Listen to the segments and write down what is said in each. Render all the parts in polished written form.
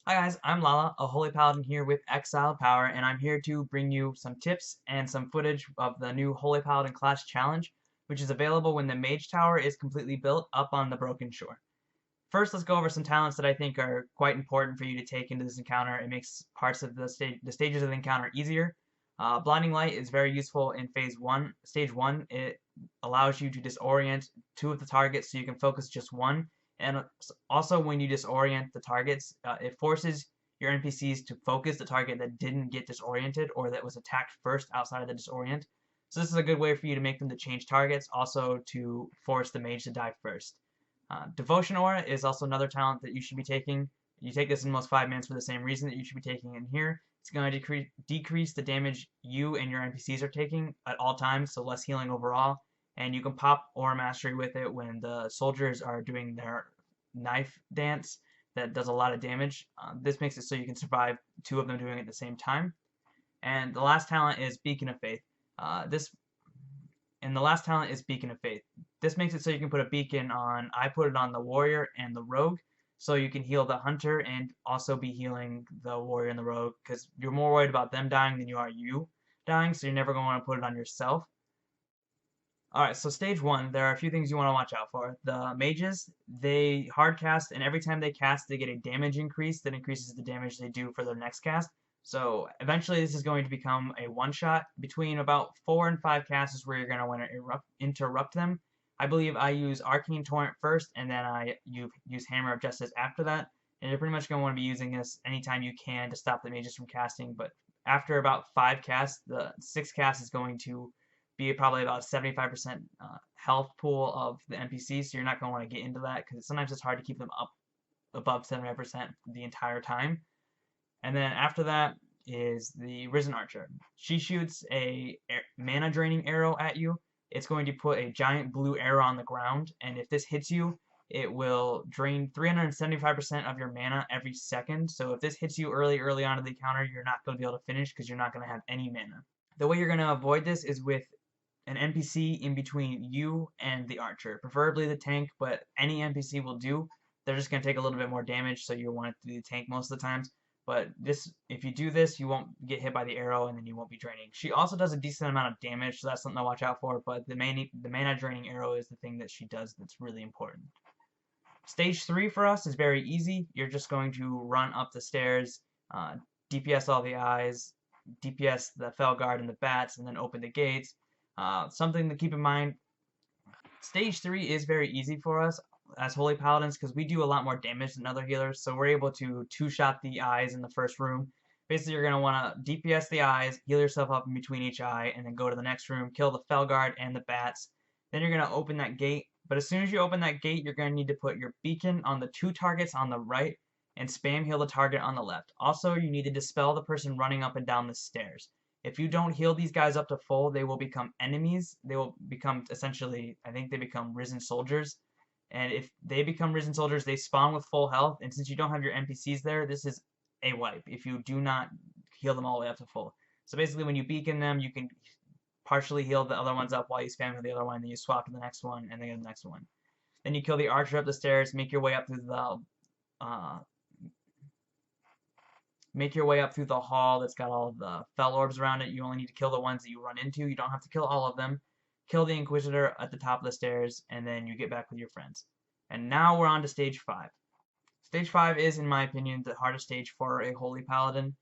Hi guys, I'm Lalla, a Holy Paladin here with Exiled Power, and I'm here to bring you some tips and some footage of the new Holy Paladin class challenge, which is available when the Mage Tower is completely built up on the Broken Shore. First, let's go over some talents that I think are quite important for you to take into this encounter. It makes parts of the stages of the encounter easier. Blinding Light is very useful in phase 1. Stage 1, it allows you to disorient two of the targets so you can focus just one. And also when you disorient the targets, it forces your NPCs to focus the target that didn't get disoriented or that was attacked first outside of the disorient. So this is a good way for you to make them to change targets, also to force the mage to die first. Devotion Aura is also another talent that you should be taking. You take this in most 5 minutes for the same reason that you should be taking in here. It's going to decrease the damage you and your NPCs are taking at all times, so less healing overall. And you can pop Aura Mastery with it when the soldiers are doing their knife dance that does a lot of damage. This makes it so you can survive 2 of them doing it at the same time. And the last talent is Beacon of Faith. The last talent is Beacon of Faith. This makes it so you can put a beacon on, I put it on the warrior and the rogue, so you can heal the hunter and also be healing the warrior and the rogue, because you're more worried about them dying than you are you dying, so you're never going to want to put it on yourself. Alright, so stage 1, there are a few things you want to watch out for. The mages, they hard cast, and every time they cast, they get a damage increase that increases the damage they do for their next cast. So eventually this is going to become a one-shot. Between about 4 and 5 casts is where you're going to want to interrupt them. I believe I use Arcane Torrent first, and then you use Hammer of Justice after that. And you're pretty much going to want to be using this anytime you can to stop the mages from casting. But after about 5 casts, the 6th cast is going to be probably about 75% health pool of the NPCs, so you're not going to want to get into that because sometimes it's hard to keep them up above 75% the entire time. And then after that is the Risen Archer. She shoots a mana draining arrow at you. It's going to put a giant blue arrow on the ground, and if this hits you, it will drain 375% of your mana every second. So if this hits you early on in the encounter, you're not going to be able to finish because you're not going to have any mana. The way you're going to avoid this is with an NPC in between you and the archer, preferably the tank, but any NPC will do. They're just going to take a little bit more damage, so you want it to be the tank most of the times. But this, if you do this, you won't get hit by the arrow, and then you won't be draining. She also does a decent amount of damage, so that's something to watch out for. But the mana draining arrow is the thing that she does that's really important. Stage 3 for us is very easy. You're just going to run up the stairs, DPS all the eyes, DPS the Felguard and the bats, and then open the gates. Something to keep in mind, stage 3 is very easy for us as Holy Paladins because we do a lot more damage than other healers, so we're able to two-shot the eyes in the first room. Basically, you're going to want to DPS the eyes, heal yourself up in between each eye, and then go to the next room, kill the Felguard and the bats. Then you're going to open that gate, but as soon as you open that gate, you're going to need to put your beacon on the 2 targets on the right and spam heal the target on the left. Also, you need to dispel the person running up and down the stairs. If you don't heal these guys up to full, they will become enemies. They will become, essentially, I think they become risen soldiers. And if they become risen soldiers, they spawn with full health. And since you don't have your NPCs there, this is a wipe if you do not heal them all the way up to full. So basically, when you beacon them, you can partially heal the other ones up while you spam the other one. Then you swap to the next one, and then the next one. Then you kill the archer up the stairs, make your way up through the hall that's got all the fel orbs around it. You only need to kill the ones that you run into. You don't have to kill all of them. Kill the Inquisitor at the top of the stairs, and then you get back with your friends. And now we're on to stage 5. Stage 5 is, in my opinion, the hardest stage for a Holy Paladin.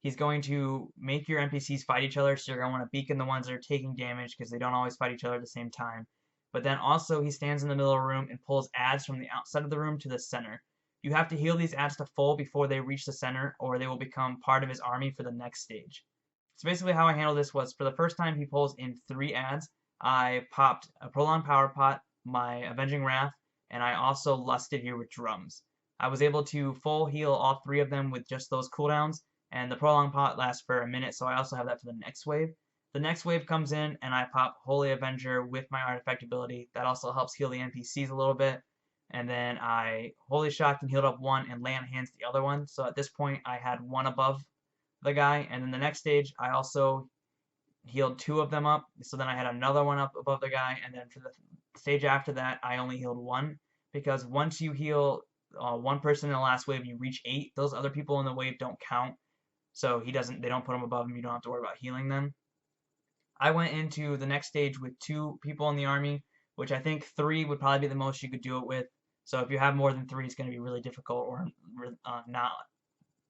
He's going to make your NPCs fight each other, so you're going to want to beacon the ones that are taking damage because they don't always fight each other at the same time. But then also he stands in the middle of the room and pulls adds from the outside of the room to the center. You have to heal these adds to full before they reach the center, or they will become part of his army for the next stage. So basically how I handled this was, for the first time he pulls in 3 adds, I popped a Prolonged Power Pot, my Avenging Wrath, and I also lusted here with Drums. I was able to full heal all 3 of them with just those cooldowns, and the Prolonged Pot lasts for a minute, so I also have that for the next wave. The next wave comes in, and I pop Holy Avenger with my Artifact ability. That also helps heal the NPCs a little bit. And then I Holy Shocked and healed up 1 and lay on hands the other one. So at this point, I had 1 above the guy. And then the next stage, I also healed 2 of them up. So then I had another one up above the guy. And then for the stage after that, I only healed 1. Because once you heal one person in the last wave, you reach 8. Those other people in the wave don't count, so they don't put them above him. You don't have to worry about healing them. I went into the next stage with 2 people in the army, which I think 3 would probably be the most you could do it with. So if you have more than 3, it's going to be really difficult or not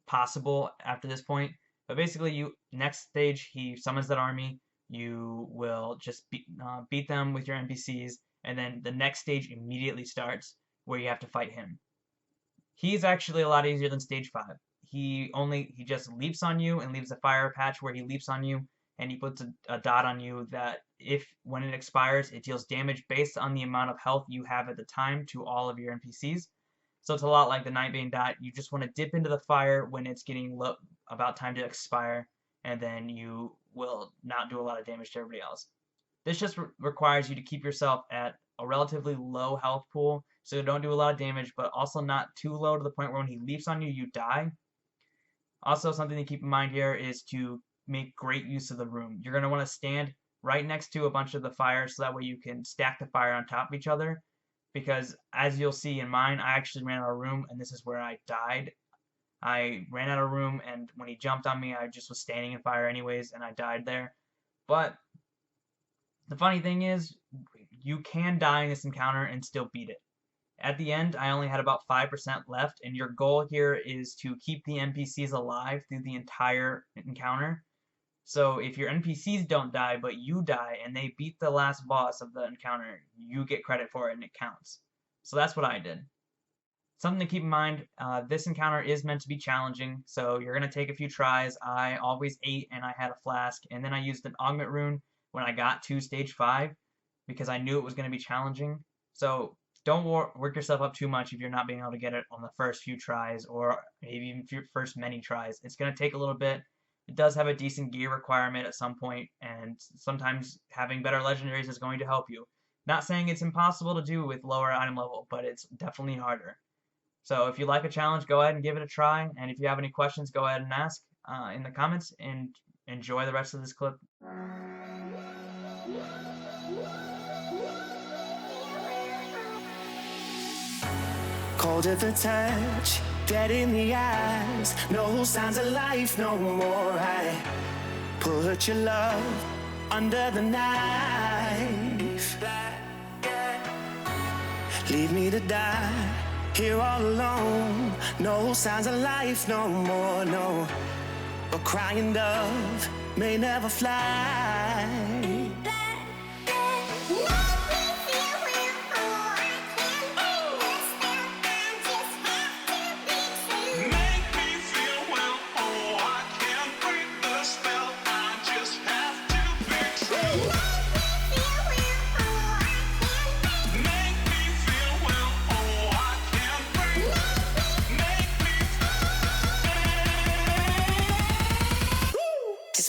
possible after this point. But basically, next stage, he summons that army. You will just beat them with your NPCs, and then the next stage immediately starts where you have to fight him. He's actually a lot easier than stage 5. He just leaps on you and leaves a fire patch where he leaps on you, and he puts a dot on you that when it expires, it deals damage based on the amount of health you have at the time to all of your NPCs. So it's a lot like the Nightbane dot. You just want to dip into the fire when it's getting about time to expire, and then you will not do a lot of damage to everybody else. This just requires you to keep yourself at a relatively low health pool, so don't do a lot of damage, but also not too low to the point where when he leaps on you, you die. Also, something to keep in mind here is to make great use of the room. You're going to want to stand right next to a bunch of the fires so that way you can stack the fire on top of each other, because as you'll see in mine, I actually ran out of room, and this is where I died. I ran out of room, and when he jumped on me, I just was standing in fire anyways, and I died there. But the funny thing is, you can die in this encounter and still beat it. At the end, I only had about 5% left, and your goal here is to keep the NPCs alive through the entire encounter. So if your NPCs don't die, but you die, and they beat the last boss of the encounter, you get credit for it, and it counts. So that's what I did. Something to keep in mind, this encounter is meant to be challenging, so you're going to take a few tries. I always ate, and I had a flask, and then I used an augment rune when I got to stage 5, because I knew it was going to be challenging. So don't work yourself up too much if you're not being able to get it on the first few tries, or maybe even your first many tries. It's going to take a little bit. It does have a decent gear requirement at some point, and sometimes having better legendaries is going to help you. Not saying it's impossible to do with lower item level, but it's definitely harder. So if you like a challenge, go ahead and give it a try, and if you have any questions, go ahead and ask in the comments, and enjoy the rest of this clip. Cold at the touch, dead in the eyes, no signs of life no more. I put your love under the knife. Leave me to die here all alone. No signs of life no more, no. A crying dove may never fly.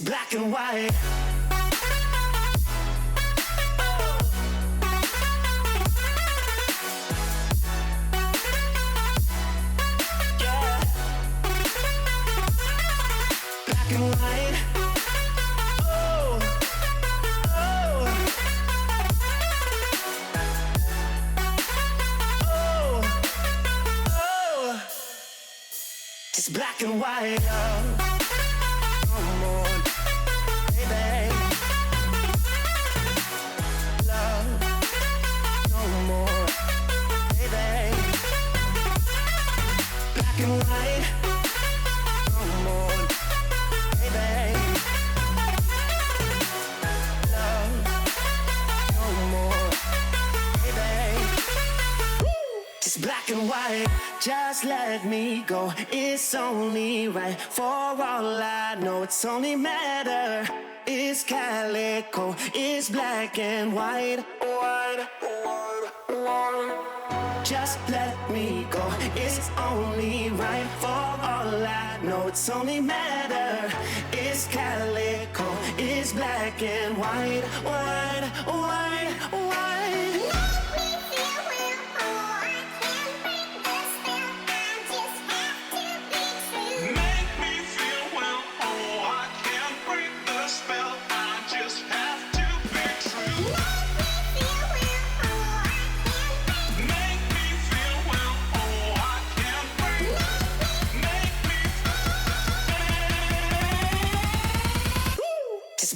Black and white. Yeah. Black and white. Oh. Oh. Oh. Oh. It's black and white. Come on. Black and white, come on, baby. Love, no more, baby. It's black and white, just let me go. It's only right for all I know. It's only matter. It's calico, it's black and white, white, white, white. Just let me go, it's only right for all I know. It's only matter, it's calico, it's black and white, white, white, white.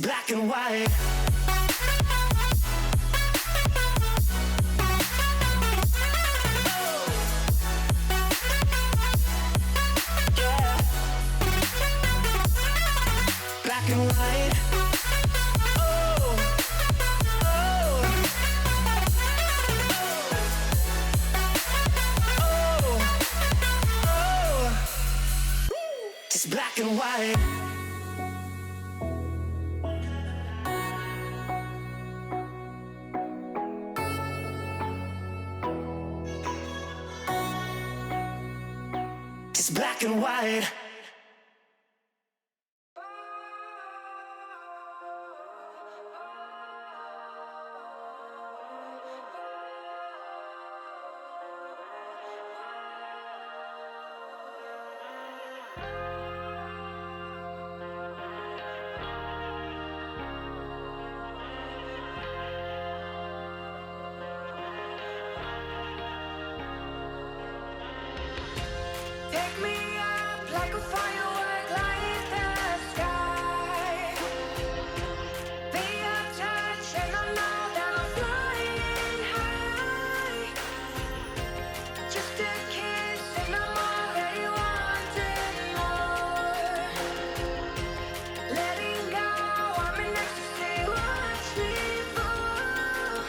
Just black and white. Yeah. Black and white. Oh. Oh. Oh. Oh. Just black and white. Just black and white. Take me up like a firework light the sky. Be your touch and I know that I'm flying high. Just a kiss and I'm already wanting more. Letting go, I'm in ecstasy, watch me fall.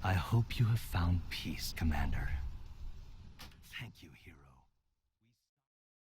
I hope you have found peace, Commander. Thank you, hero.